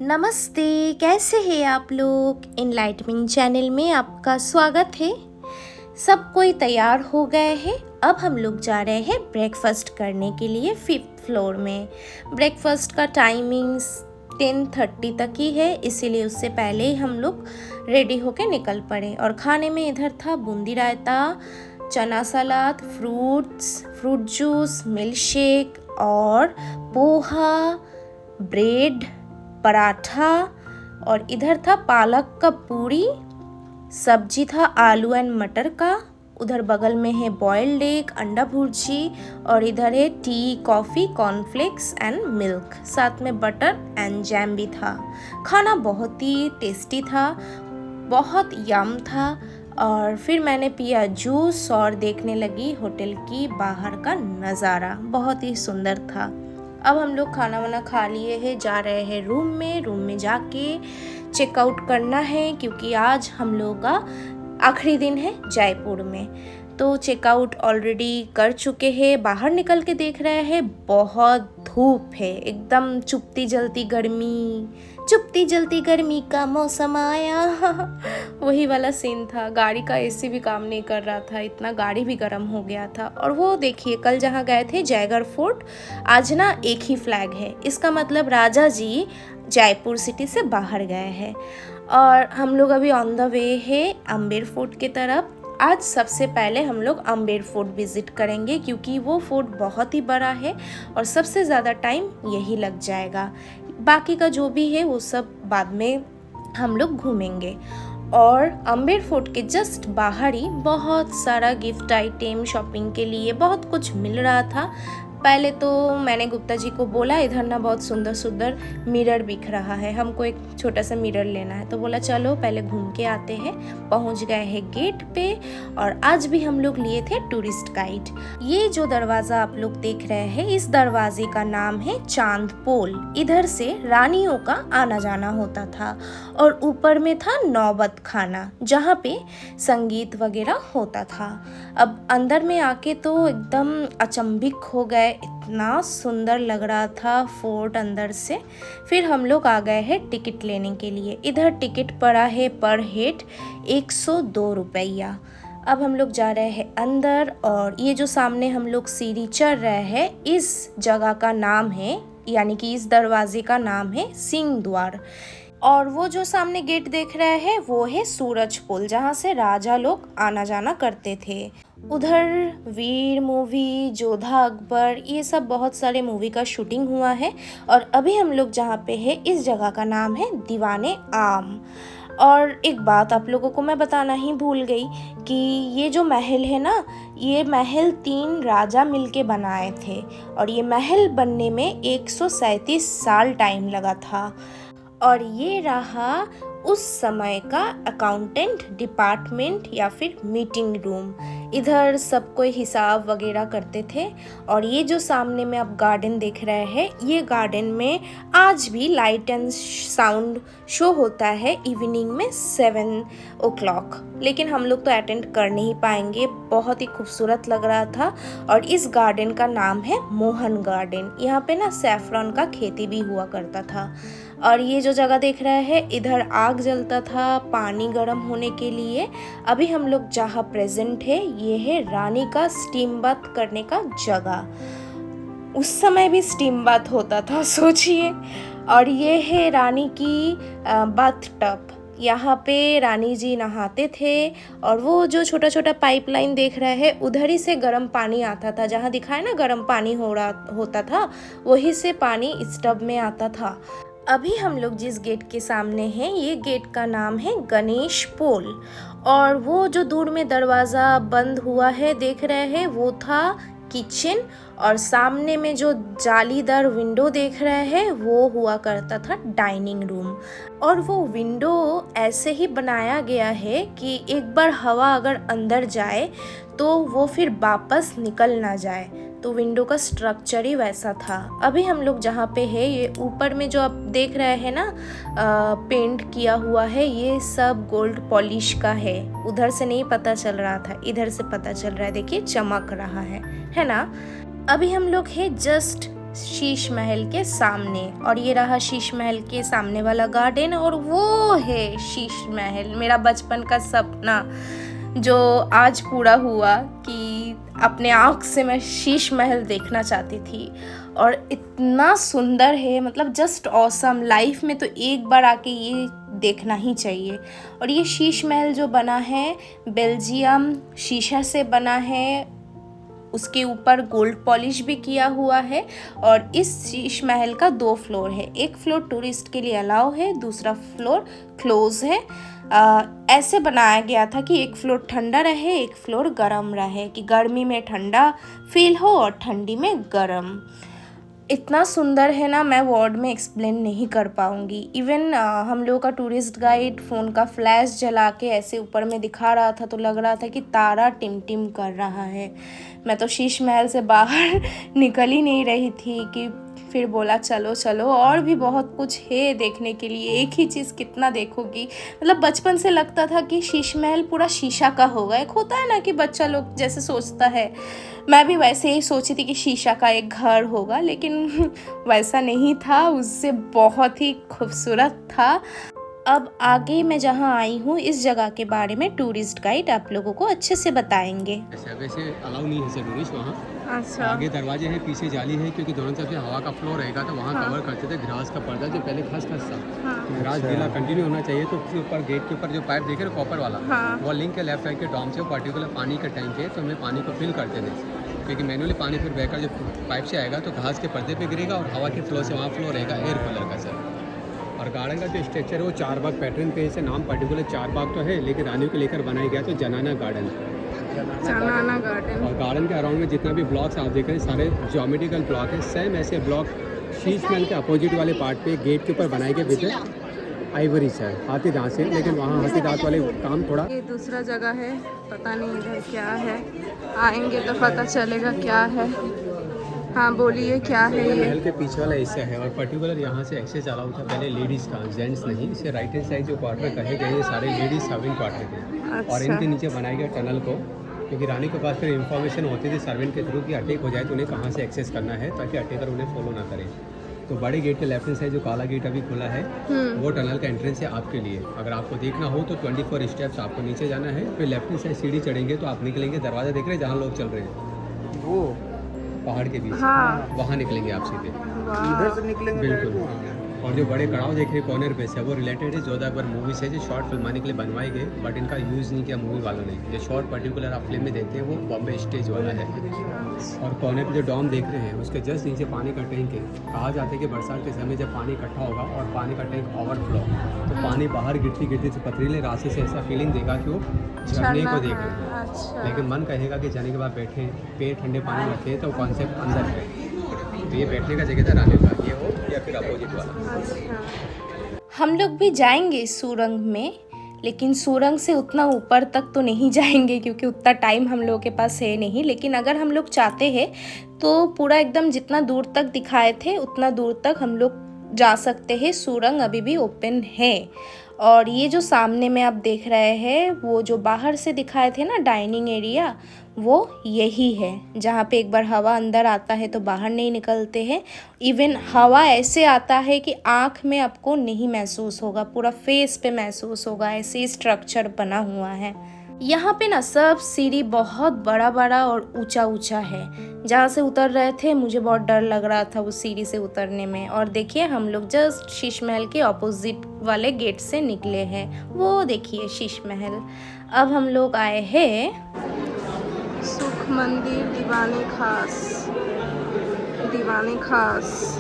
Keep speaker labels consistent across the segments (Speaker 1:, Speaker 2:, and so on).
Speaker 1: नमस्ते, कैसे हैं आप लोग। इनलाइटनिंग चैनल में आपका स्वागत है। सब कोई तैयार हो गए हैं। अब हम लोग जा रहे हैं ब्रेकफास्ट करने के लिए 5th फ्लोर में। ब्रेकफास्ट का टाइमिंग्स 10:30 तक ही है, इसीलिए उससे पहले ही हम लोग रेडी होके निकल पड़े। और खाने में इधर था बूंदी रायता, चना सलाद, फ्रूट जूस, मिल्क शेक और पोहा, ब्रेड, पराठा, और इधर था पालक का पूरी, सब्जी था आलू एंड मटर का, उधर बगल में है बॉइल्ड एग, अंडा भुर्जी, और इधर है T, coffee, cornflakes and milk, साथ में बटर एंड जैम भी था। खाना बहुत ही टेस्टी था, बहुत यम था। और फिर मैंने पिया जूस और देखने लगी होटल की बाहर का नज़ारा, बहुत ही सुंदर था। अब हम लोग खाना वाना खा लिए हैं, जा रहे हैं रूम में जाके चेकआउट करना है, क्योंकि आज हम लोग का आखिरी दिन है जयपुर में। तो चेकआउट ऑलरेडी कर चुके हैं। बाहर निकल के देख रहे हैं बहुत धूप है, एकदम चुपती जलती गर्मी का मौसम आया। वही वाला सीन था। गाड़ी का एसी भी काम नहीं कर रहा था, इतना गाड़ी भी गर्म हो गया था। और वो देखिए, कल जहाँ गए थे जयगढ़ फोर्ट, आज ना एक ही फ्लैग है। इसका मतलब राजा जी जयपुर सिटी से बाहर गए हैं। और हम लोग अभी ऑन द वे है अम्बेर फोर्ट की तरफ। आज सबसे पहले हम लोग अम्बेर फोर्ट विज़िट करेंगे, क्योंकि वो फोर्ट बहुत ही बड़ा है और सबसे ज़्यादा टाइम यही लग जाएगा। बाकी का जो भी है वो सब बाद में हम लोग घूमेंगे। और अम्बेर फोर्ट के जस्ट बाहर ही बहुत सारा गिफ्ट आइटम, शॉपिंग के लिए बहुत कुछ मिल रहा था। पहले तो मैंने गुप्ता जी को बोला, इधर ना बहुत सुंदर मिरर बिक रहा है, हमको एक छोटा सा मिरर लेना है। तो बोला चलो पहले घूम के आते हैं। पहुंच गए हैं गेट पे। और आज भी हम लोग लिए थे टूरिस्ट गाइड। ये जो दरवाज़ा आप लोग देख रहे हैं, इस दरवाजे का नाम है चांद पोल। इधर से रानियों का आना जाना होता था। और ऊपर में था नौबत खाना, जहाँ पे संगीत वगैरह होता था। अब अंदर में आके तो एकदम अचंभित हो गए, इतना सुंदर लग रहा था फोर्ट अंदर से। फिर हम लोग आ गए हैं टिकट लेने के लिए। इधर टिकट पड़ा है पर हेड 102 रुपया। अब हम लोग जा रहे हैं अंदर। और ये जो सामने हम लोग सीढ़ी चढ़ रहे हैं, इस जगह का नाम है, यानी कि इस दरवाजे का नाम है सिंह द्वार। और वो जो सामने गेट देख रहे हैं वो है सूरज पुल, जहाँ से राजा लोग आना जाना करते थे। उधर वीर मूवी, जोधा अकबर, ये सब बहुत सारे मूवी का शूटिंग हुआ है। और अभी हम लोग जहाँ पे है, इस जगह का नाम है दीवाने आम। और एक बात आप लोगों को मैं बताना ही भूल गई कि ये जो महल है ना, ये महल 3 राजा मिलके बनाए थे। और ये महल बनने में 137 साल टाइम लगा था। और ये रहा उस समय का अकाउंटेंट डिपार्टमेंट या फिर मीटिंग रूम। इधर सब कोई हिसाब वगैरह करते थे। और ये जो सामने में आप गार्डन देख रहे हैं, ये गार्डन में आज भी लाइट एंड साउंड शो होता है इवनिंग में 7 o'clock। लेकिन हम लोग तो अटेंड कर नहीं पाएंगे, बहुत ही खूबसूरत लग रहा था। और इस गार्डन का नाम है मोहन गार्डन। यहाँ पे ना सैफरन का खेती भी हुआ करता था। और ये जो जगह देख रहे हैं, इधर आग जलता था पानी गर्म होने के लिए। अभी हम लोग जहाँ प्रेजेंट है, ये है रानी का स्टीम बाथ करने का जगह। उस समय भी स्टीम बाथ होता था, सोचिए। और ये है रानी की बाथ टब, यहाँ पे रानी जी नहाते थे। और वो जो छोटा छोटा पाइपलाइन देख रहे हैं, उधर ही से गर्म पानी आता था। जहाँ दिखाए ना गर्म पानी होता था, वही से पानी इस टब में आता था। अभी हम लोग जिस गेट के सामने हैं, ये गेट का नाम है गणेश पोल। और वो जो दूर में दरवाज़ा बंद हुआ है देख रहे हैं, वो था किचन। और सामने में जो जालीदार विंडो देख रहे हैं, वो हुआ करता था डाइनिंग रूम। और वो विंडो ऐसे ही बनाया गया है कि एक बार हवा अगर अंदर जाए तो वो फिर वापस निकल ना जाए। तो विंडो का स्ट्रक्चर ही वैसा था। अभी हम लोग जहाँ पे है, ये ऊपर में जो आप देख रहे हैं ना, पेंट किया हुआ है, ये सब गोल्ड पॉलिश का है। उधर से नहीं पता चल रहा था, इधर से पता चल रहा है, देखिए चमक रहा है ना। अभी हम लोग है जस्ट शीश महल के सामने। और ये रहा शीश महल के सामने वाला गार्डन, और वो है शीश महल, मेरा बचपन का सपना जो आज पूरा हुआ कि अपने आँख से मैं शीश महल देखना चाहती थी। और इतना सुंदर है, मतलब जस्ट ऑसम। लाइफ में तो एक बार आके ये देखना ही चाहिए। और ये शीश महल जो बना है बेल्जियम शीशा से बना है, उसके ऊपर गोल्ड पॉलिश भी किया हुआ है। और इस शीश महल का 2 फ्लोर है, एक फ्लोर टूरिस्ट के लिए अलाउ है, दूसरा फ्लोर क्लोज है। ऐसे बनाया गया था कि एक फ्लोर ठंडा रहे, एक फ्लोर गर्म रहे, कि गर्मी में ठंडा फील हो और ठंडी में गर्म। इतना सुंदर है ना, मैं वर्ड में एक्सप्लेन नहीं कर पाऊँगी। इवन हम लोगों का टूरिस्ट गाइड फ़ोन का फ्लैश जला के ऐसे ऊपर में दिखा रहा था, तो लग रहा था कि तारा टिमटिम कर रहा है। मैं तो शीश महल से बाहर निकल ही नहीं रही थी कि फिर बोला चलो चलो, और भी बहुत कुछ है देखने के लिए, एक ही चीज़ कितना देखोगी। मतलब बचपन से लगता था कि शीश महल पूरा शीशा का होगा। एक होता है ना कि बच्चा लोग जैसे सोचता है, मैं भी वैसे ही सोची थी कि शीशा का एक घर होगा, लेकिन वैसा नहीं था, उससे बहुत ही खूबसूरत था। अब आगे मैं जहाँ आई हूँ इस जगह के बारे में टूरिस्ट गाइड आप लोगों को अच्छे से बताएंगे।
Speaker 2: वैसे अलाउ नहीं है सर टूरिस्ट वहाँ।
Speaker 1: अच्छा।
Speaker 2: आगे दरवाजे हैं, पीछे जाली है, क्योंकि दोनों तरफ से हवा का फ्लो रहेगा, तो वहाँ कवर करते थे ग्रास का पर्दा जो पहले खस था। ग्रास गीला कंटिन्यू होना चाहिए, तो उसके ऊपर गेट के ऊपर जो पाइप देखे ना कॉपर वाला, वो लिंक के लेफ्ट साइड के डॉम से पर्टिकुलर पानी का टैंक है, तो हमें पानी को फिल करते थे, क्योंकि मैनुअली पानी फिर बहकर जो पाइप से आएगा तो घास के पर्दे पे गिरेगा और हवा के फ्लो से वहाँ फ्लो रहेगा एयर कूलर का सर। और गार्डन का जो स्ट्रक्चर है वो 4 बाग पैटर्न पे है, नाम पर्टिकुलर 4 बाग तो है, लेकिन रानियों को लेकर बनाया गया तो जनाना गार्डन। और गार्डन के अराउंड में जितना भी ब्लॉक्स आप देख रहे हैं सारे ज्योमेट्रिकल ब्लॉक है। सेम ऐसे ब्लॉक शीश महल के अपोजिट वाले पार्ट पे गेट के ऊपर बनाए गए विद आइवरी सर, हाथी दांत से, लेकिन वहाँ हाथी दांत वाले काम थोड़ा।
Speaker 1: ये दूसरा जगह है, पता नहीं इधर क्या है, आएंगे तो पता चलेगा क्या है। हाँ बोलिए क्या है ये?
Speaker 2: महल के पीछे वाला हिस्सा है, और पर्टिकुलर यहाँ से एक्सेस अलाउ था पहले लेडीज़ का, जेंट्स नहीं। इसे राइट हैंड साइड जो क्वार्टर कहे गए ये सारे लेडीज़ सर्विंग क्वार्टर थे।
Speaker 1: अच्छा।
Speaker 2: और इनके नीचे बनाया गया टनल को, क्योंकि रानी के पास फिर इंफॉर्मेशन होती थी सर्वेंट के थ्रू कि अटैक हो जाए तो उन्हें कहाँ से एक्सेस करना है, ताकि अटैकर उन्हें फॉलो ना करे। तो बड़े गेट के लेफ्ट हैंड साइड जो काला गेट अभी खुला है वो टनल का एंट्रेंस है आपके लिए। अगर आपको देखना हो तो 24 स्टेप्स आपको नीचे जाना है, फिर लेफ्ट हैंड साइड सीढ़ी चढ़ेंगे तो आप निकलेंगे, दरवाज़ा देख रहे हैं जहाँ लोग चल रहे हैं वो पहाड़ के बीच। हाँ। वहाँ निकलेंगे आप सीधे,
Speaker 3: इधर से निकलेंगे
Speaker 2: बिल्कुल। और जो बड़े कड़ाव देख रहे कॉर्नर पे से वो रिलेटेड है जोधा अकबर मूवी से, जो शॉर्ट फिल्माने के लिए बनवाई गई, बट इनका यूज़ नहीं किया मूवी वालों ने। जो शॉर्ट पर्टिकुलर आप फिल्म में देखते हैं वो बॉम्बे स्टेज वाला है। और कॉर्नर पे जो डॉम देख रहे हैं उसके जस्ट नीचे पानी का टैंक है। कहा जाता है कि बरसात के समय जब पानी इकट्ठा होगा और पानी का टैंक ओवरफ्लो, तो पानी बाहर गिरती गिरती से पथरीले रास्ते से ऐसा फीलिंग देगा कि वो झरने को देख रहे हैं।
Speaker 1: अच्छा।
Speaker 2: लेकिन मन कहेगा कि जाने के बाद बैठे पेड़ ठंडे पानी में रखे, तो कॉन्सेप्ट अंदर है। तो ये बैठने का जगह था रानी का, ये हो या फिर अपोजिट वाला।
Speaker 1: हम लोग भी जाएंगे सुरंग में, लेकिन सुरंग से उतना ऊपर तक तो नहीं जाएंगे क्योंकि उतना टाइम हम लोगों के पास है नहीं। लेकिन अगर हम लोग चाहते हैं तो पूरा एकदम जितना दूर तक दिखाए थे उतना दूर तक हम लोग जा सकते हैं। सुरंग अभी भी ओपन है। और ये जो सामने में आप देख रहे हैं वो जो बाहर से दिखाए थे ना डाइनिंग एरिया, वो यही है जहाँ पे एक बार हवा अंदर आता है तो बाहर नहीं निकलते हैं। इवन हवा ऐसे आता है कि आँख में आपको नहीं महसूस होगा, पूरा फेस पे महसूस होगा, ऐसे स्ट्रक्चर बना हुआ है। यहाँ पे ना सब सीढ़ी बहुत बड़ा बड़ा और ऊंचा ऊंचा है। जहाँ से उतर रहे थे मुझे बहुत डर लग रहा था उस सीढ़ी से उतरने में। और देखिए हम लोग जस्ट शीश महल के ऑपोजिट वाले गेट से निकले हैं, वो देखिए शीश महल। अब हम लोग आए हैं सुख मंदिर दीवाने खास। दीवाने खास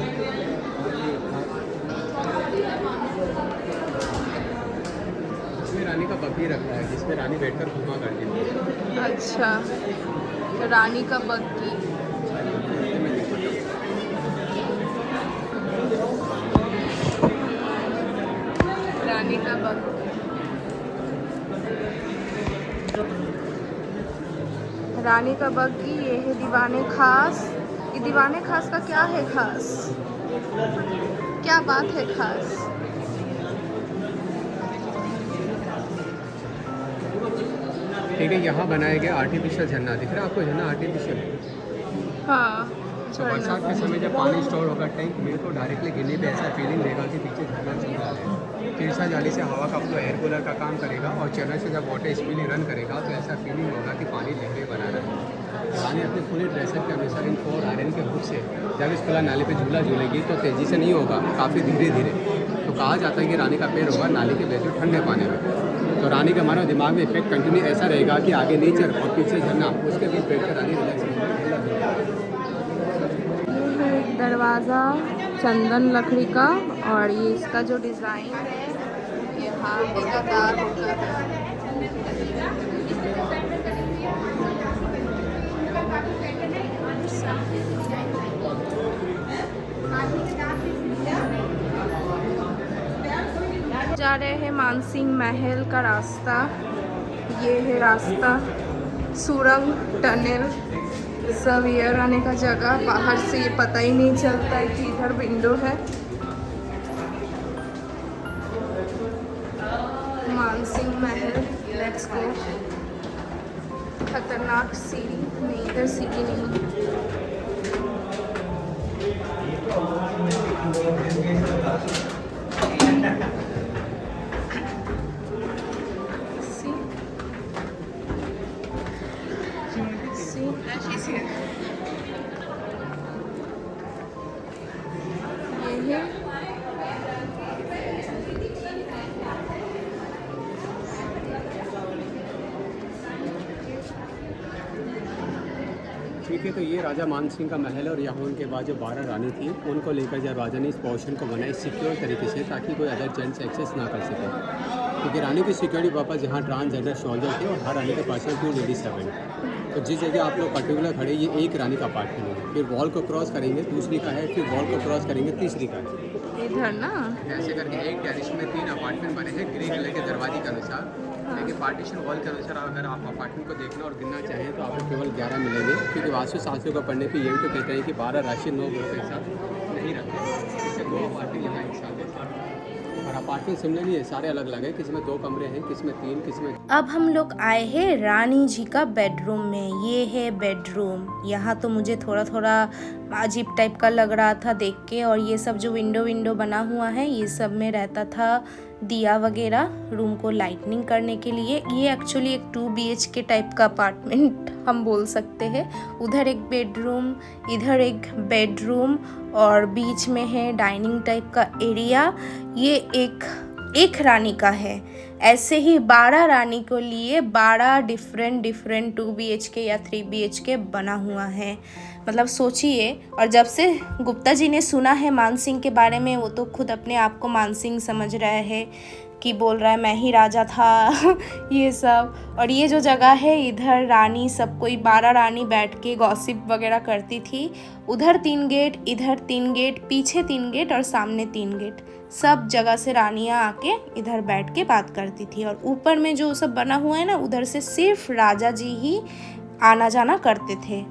Speaker 2: रानी का बग्घी रखा है जिसमें रानी बैठकर घुमा करती थी।
Speaker 1: अच्छा, रानी का बग्घी। रानी का बग्घी, रानी का बग्घी। ये है दीवाने खास। ये दीवाने खास का क्या है खास? क्या बात है खास?
Speaker 2: ठीक है, यहाँ बनाया गया आर्टिफिशियल झरना दिख रहा है आपको? झरना आर्टिफिशियल,
Speaker 1: हाँ,
Speaker 2: तो बरसात के समय जब पानी स्टोर होगा टैंक में तो डायरेक्टली गिरने पे ऐसा फीलिंग देगा कि पीछे झरना चल रहा है। तिरछा जाली से हवा का फ्लो एयर कूलर का काम करेगा और चैनल से जब वाटर स्पीडली रन करेगा तो ऐसा फीलिंग होगा कि पानी लहरें बना रहा है। रानी अपने पूरे ड्रेसअप के अनुसार इन 4 आयरन के हुक से जब इस खुला नाले पे झूला झूलेगी तो तेज़ी से नहीं होगा, काफ़ी धीरे धीरे। तो कहा जाता है कि रानी का पैर होगा नाले के वैसे ठंडे पानी में। तो रानी का हमारा दिमाग में इफेक्ट कंटिन्यू ऐसा रहेगा कि आगे नेचर और पीछे झरना, उसके बीच बैठ कर रानी रिलैक्स
Speaker 1: एक दरवाज़ा चंदन लकड़ी का, और ये इसका जो डिज़ाइन है ये लगातार होता है। जा रहे हैं मानसिंह महल का रास्ता। ये है रास्ता, सुरंग, टनल, सब एयर आने का जगह। बाहर से ये पता ही नहीं चलता है कि इधर विंडो है। मानसिंह महल, लेट्स गो। खतरनाक सीढ़ी नहीं, इधर सीढ़ी नहीं। ये है
Speaker 2: ठीक है। तो ये राजा मानसिंह का महल है और यहाँ उनके बाद जो 12 रानी थी उनको लेकर जब राजा ने इस पोर्शन को बनाया सिक्योर तरीके से ताकि कोई अदर जेंट्स एक्सेस ना कर सके, क्योंकि रानी की सिक्योरिटी पर्पज यहाँ ट्रांसजेंडर सोल्जर थे और हर रानी के पास 2 लेडी सर्वेंट। तो जिस जगह आप लोग पर्टिकुलर खड़े, ये एक रानी का अपार्टमेंट है, फिर वॉल को क्रॉस करेंगे दूसरी का है, फिर वॉल को क्रॉस करेंगे तीसरी का है।
Speaker 1: इधर ना
Speaker 2: ऐसे करके एक टेरिस में 3 अपार्टमेंट बने हैं ग्रे कलर के दरवाजे के अनुसार। लेकिन पार्टीशन वॉल के अनुसार अगर आप अपार्टमेंट को देखना और गिनना चाहें तो आपको केवल 11 मिलेंगे, क्योंकि वास्तुशास्त्रियों को पढ़ने पे यही तो कहते हैं कि 12 राशि 9 ग्रुप एक साथ नहीं रखते, इससे 2 अपार्टमेंट यहाँ एक साथ है। और अपार्टमेंट सिमिलर नहीं है, सारे अलग अलग है, किसी में 2 कमरे हैं, किसी में 3, किसी में।
Speaker 1: अब हम लोग आए हैं रानी जी का बेडरूम में। ये है बेडरूम। यहाँ तो मुझे थोड़ा थोड़ा अजीब टाइप का लग रहा था देख के, और ये सब जो विंडो बना हुआ है ये सब में रहता था दिया वगैरह रूम को लाइटनिंग करने के लिए। ये एक्चुअली एक 2 BHK टाइप का अपार्टमेंट हम बोल सकते हैं। उधर एक बेडरूम, इधर एक बेडरूम, और बीच में है डाइनिंग टाइप का एरिया। ये एक रानी का है। ऐसे ही 12 रानी को लिए 12 डिफरेंट 2 BHK या 3 BHK बना हुआ है। मतलब सोचिए। और जब से गुप्ता जी ने सुना है मानसिंह के बारे में, वो तो खुद अपने आप को मानसिंह समझ रहे हैं कि बोल रहा है मैं ही राजा था ये सब। और ये जो जगह है, इधर रानी सब कोई 12 रानी बैठ के गॉसिप वगैरह करती थी। उधर 3 गेट, इधर 3 गेट, पीछे 3 गेट और सामने 3 गेट, सब जगह से रानियाँ आके इधर बैठ के बात करती थी। और ऊपर में जो सब बना हुआ है ना, उधर से सिर्फ राजा जी ही आना जाना करते थे।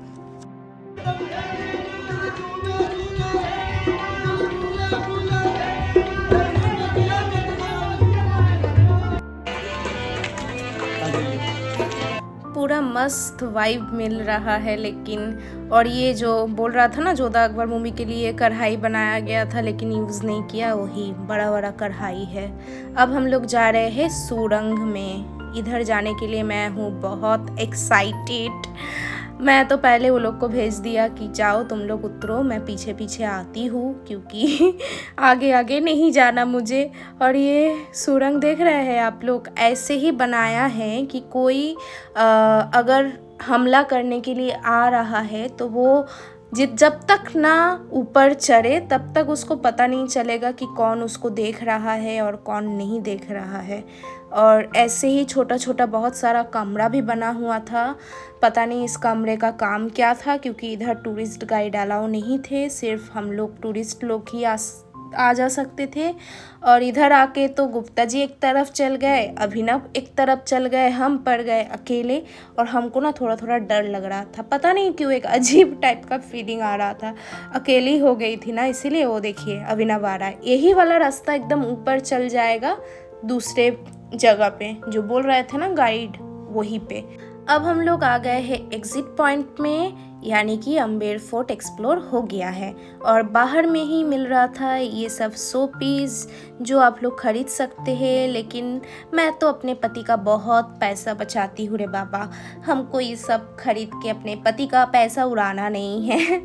Speaker 1: पूरा मस्त वाइब मिल रहा है। लेकिन और ये जो बोल रहा था ना, जोधा अकबर मूवी के लिए कढ़ाई बनाया गया था लेकिन यूज़ नहीं किया, वही बड़ा कढ़ाई है। अब हम लोग जा रहे हैं सुरंग में। इधर जाने के लिए मैं हूँ बहुत एक्साइटेड। मैं तो पहले वो लोग को भेज दिया कि जाओ तुम लोग उतरो, मैं पीछे पीछे आती हूँ, क्योंकि आगे नहीं जाना मुझे। और ये सुरंग देख रहे हैं आप लोग, ऐसे ही बनाया है कि कोई अगर हमला करने के लिए आ रहा है तो वो जब तक ना ऊपर चढ़े तब तक उसको पता नहीं चलेगा कि कौन उसको देख रहा है और कौन नहीं देख रहा है। और ऐसे ही छोटा छोटा बहुत सारा कमरा भी बना हुआ था। पता नहीं इस कमरे का काम क्या था, क्योंकि इधर टूरिस्ट गाइड अलाउ नहीं थे, सिर्फ हम लोग टूरिस्ट लोग ही आ जा सकते थे। और इधर आके तो गुप्ता जी एक तरफ चल गए, अभिनव एक तरफ चल गए, हम पड़ गए अकेले। और हमको ना थोड़ा डर लग रहा था, पता नहीं क्यों एक अजीब टाइप का फीलिंग आ रहा था। अकेली हो गई थी ना, इसीलिए। वो देखिए अभिनव आ रहा है। यही वाला रास्ता एकदम ऊपर चल जाएगा दूसरे जगह पे, जो बोल रहे थे ना गाइड, वहीं पे। अब हम लोग आ गए हैं एग्जिट पॉइंट में, यानी कि अम्बेर फोर्ट एक्सप्लोर हो गया है। और बाहर में ही मिल रहा था ये सब शो पीस जो आप लोग खरीद सकते हैं, लेकिन मैं तो अपने पति का बहुत पैसा बचाती हूँ रे बाबा, हमको ये सब खरीद के अपने पति का पैसा उड़ाना नहीं है।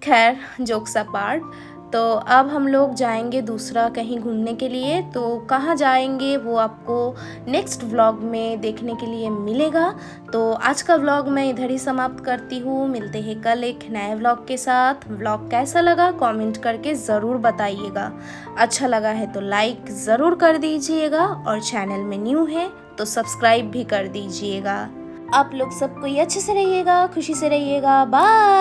Speaker 1: खैर जोक्स अपार्ट, तो अब हम लोग जाएंगे दूसरा कहीं घूमने के लिए। तो कहाँ जाएंगे वो आपको नेक्स्ट व्लॉग में देखने के लिए मिलेगा। तो आज का व्लॉग मैं इधर ही समाप्त करती हूँ, मिलते हैं कल एक नए व्लॉग के साथ। व्लॉग कैसा लगा कमेंट करके ज़रूर बताइएगा, अच्छा लगा है तो लाइक ज़रूर कर दीजिएगा, और चैनल में न्यू है तो सब्सक्राइब भी कर दीजिएगा। आप लोग सब कोई अच्छे से रहिएगा, खुशी से रहिएगा, बाय।